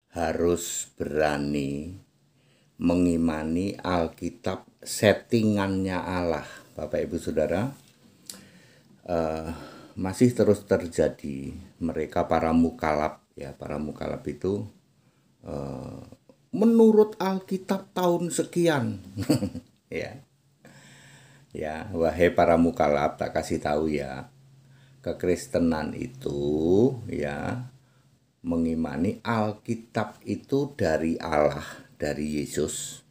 harus berani mengimani Alkitab settingannya Allah. Bapak Ibu Saudara, masih terus terjadi mereka para mukalab, ya, para mukalab itu menurut Alkitab tahun sekian. Ya, wahai para mukalab, tak kasih tahu ya, kekristenan itu ya mengimani Alkitab itu dari Allah, dari Yesus.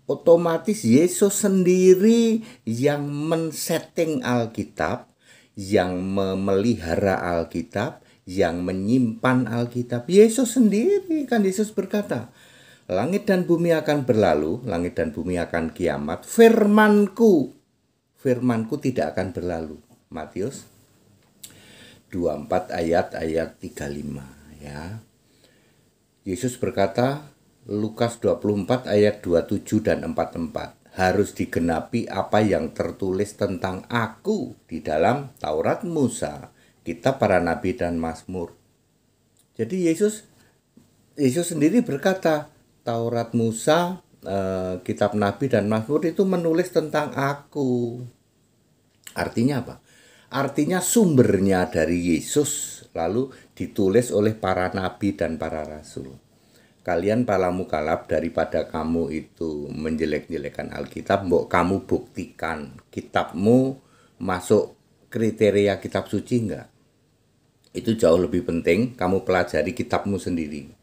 Otomatis Yesus sendiri yang men-setting Alkitab, yang memelihara Alkitab, yang menyimpan Alkitab. Yesus sendiri, kan Yesus berkata, langit dan bumi akan berlalu, langit dan bumi akan kiamat, firmanku tidak akan berlalu. Matius 24 ayat 35 ya. Yesus berkata, Lukas 24 ayat 27 dan 44, harus digenapi apa yang tertulis tentang aku di dalam Taurat Musa, kitab para nabi dan Mazmur. Jadi Yesus sendiri berkata, Taurat Musa, kitab nabi dan Mazmur itu menulis tentang aku. Artinya apa? Artinya sumbernya dari Yesus, lalu ditulis oleh para nabi dan para rasul. Kalian para mukalab, daripada kamu itu menjelek-jelekan Alkitab, mbok kamu buktikan kitabmu masuk kriteria kitab suci enggak? Itu jauh lebih penting kamu pelajari kitabmu sendiri.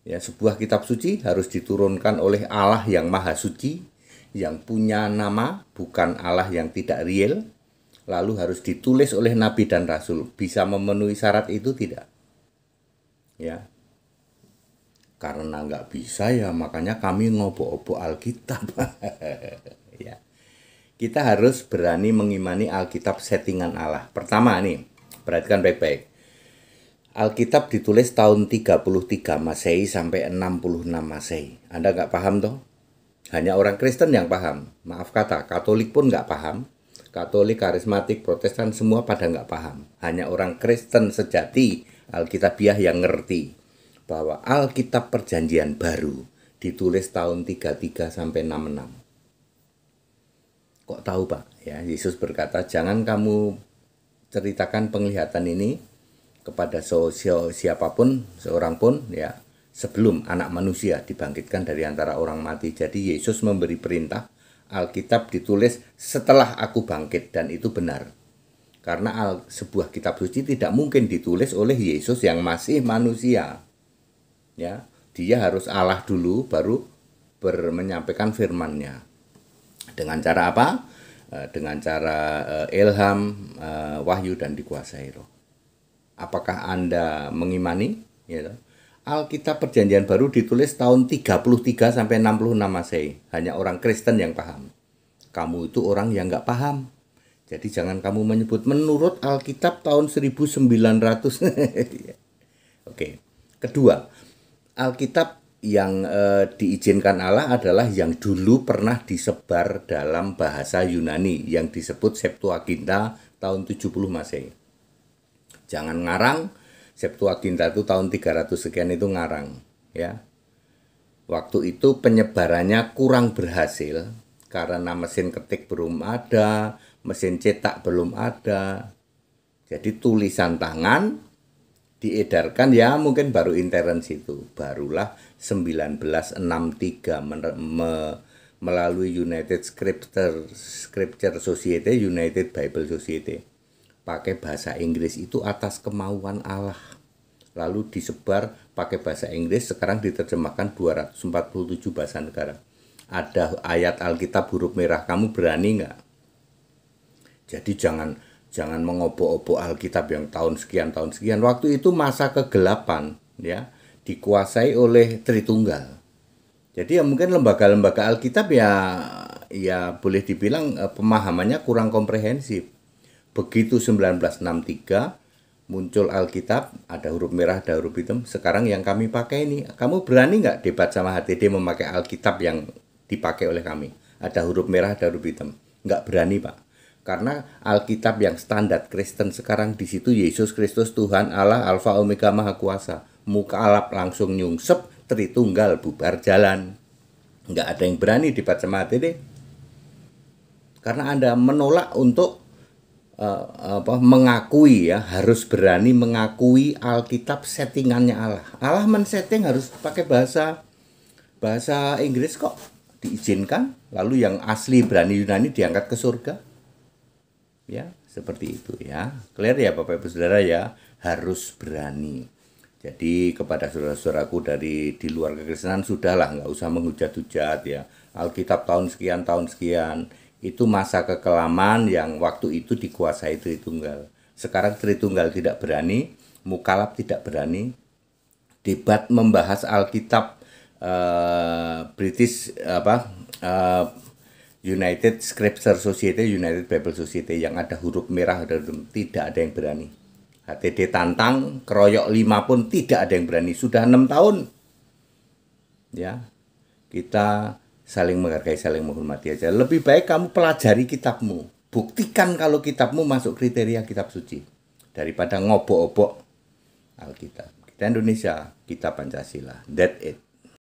Ya, sebuah kitab suci harus diturunkan oleh Allah yang maha suci, yang punya nama, bukan Allah yang tidak real. Lalu harus ditulis oleh nabi dan rasul. Bisa memenuhi syarat itu tidak? Ya, karena nggak bisa ya, makanya kami ngobok-obok Alkitab. Ya, kita harus berani mengimani Alkitab settingan Allah. Pertama nih, perhatikan baik-baik. Alkitab ditulis tahun 33 Masehi sampai 66 Masehi. Anda nggak paham toh? Hanya orang Kristen yang paham. Maaf kata, Katolik pun nggak paham. Katolik, karismatik, Protestan semua pada nggak paham. Hanya orang Kristen sejati, Alkitabiah yang ngerti bahwa Alkitab Perjanjian Baru ditulis tahun 33 sampai 66. Kok tahu Pak? Ya, Yesus berkata, jangan kamu ceritakan penglihatan ini kepada siapapun, seorang pun ya, sebelum anak manusia dibangkitkan dari antara orang mati. Jadi Yesus memberi perintah, Alkitab ditulis setelah aku bangkit, dan itu benar. Karena sebuah kitab suci tidak mungkin ditulis oleh Yesus yang masih manusia. Ya, dia harus Allah dulu baru menyampaikan firman-Nya. Dengan cara apa? Dengan cara ilham, wahyu dan dikuasai roh. Apakah Anda mengimani? Ya, Alkitab Perjanjian Baru ditulis tahun 33 sampai 66 Masehi. Hanya orang Kristen yang paham. Kamu itu orang yang nggak paham. Jadi jangan kamu menyebut menurut Alkitab tahun 1900. Oke. Kedua, Alkitab yang diizinkan Allah adalah yang dulu pernah disebar dalam bahasa Yunani yang disebut Septuaginta tahun 70 Masehi. Jangan ngarang, Septuaginta itu tahun 300 sekian itu ngarang, ya. Waktu itu penyebarannya kurang berhasil karena mesin ketik belum ada, mesin cetak belum ada. Jadi tulisan tangan diedarkan ya mungkin baru intern situ. Barulah 1963 melalui United Scripture Society, United Bible Society. Pakai bahasa Inggris itu atas kemauan Allah. Lalu disebar pakai bahasa Inggris, sekarang diterjemahkan 247 bahasa negara. Ada ayat Alkitab huruf merah, kamu berani nggak? Jadi jangan mengobok-obok Alkitab yang tahun sekian. Waktu itu masa kegelapan, ya, dikuasai oleh Tritunggal. Jadi ya mungkin lembaga-lembaga Alkitab ya boleh dibilang pemahamannya kurang komprehensif. Begitu 1963 muncul Alkitab, ada huruf merah, ada huruf hitam. Sekarang yang kami pakai ini, kamu berani nggak debat sama HTD memakai Alkitab yang dipakai oleh kami? Ada huruf merah, ada huruf hitam. Nggak berani Pak. Karena Alkitab yang standar Kristen sekarang di situ Yesus Kristus Tuhan Allah Alfa Omega Maha Kuasa. mukalaf langsung nyungsep, Tritunggal bubar jalan. Nggak ada yang berani debat sama deh. Karena Anda menolak untuk mengakui ya, harus berani mengakui Alkitab settingannya Allah. Allah men-setting harus pakai bahasa Inggris kok, diizinkan. Lalu yang asli berani Yunani diangkat ke surga. Ya, seperti itu ya. Clear ya Bapak Ibu Saudara ya, harus berani. Jadi kepada saudara-saudaraku dari di luar kekristenan, sudahlah, nggak usah menghujat-hujat ya. Alkitab tahun sekian, itu masa kekelaman yang waktu itu dikuasai Tritunggal. Sekarang Tritunggal tidak berani, mukalaf tidak berani. Debat membahas Alkitab British United Scripture Society, United Bible Society yang ada huruf merah, tidak ada yang berani. HTD tantang, keroyok 5 pun tidak ada yang berani. Sudah 6 tahun. Ya, kita saling menghargai, saling menghormati aja. Lebih baik kamu pelajari kitabmu. Buktikan kalau kitabmu masuk kriteria kitab suci. Daripada ngobok-obok Alkitab. Kita Indonesia, kita Pancasila. That's it.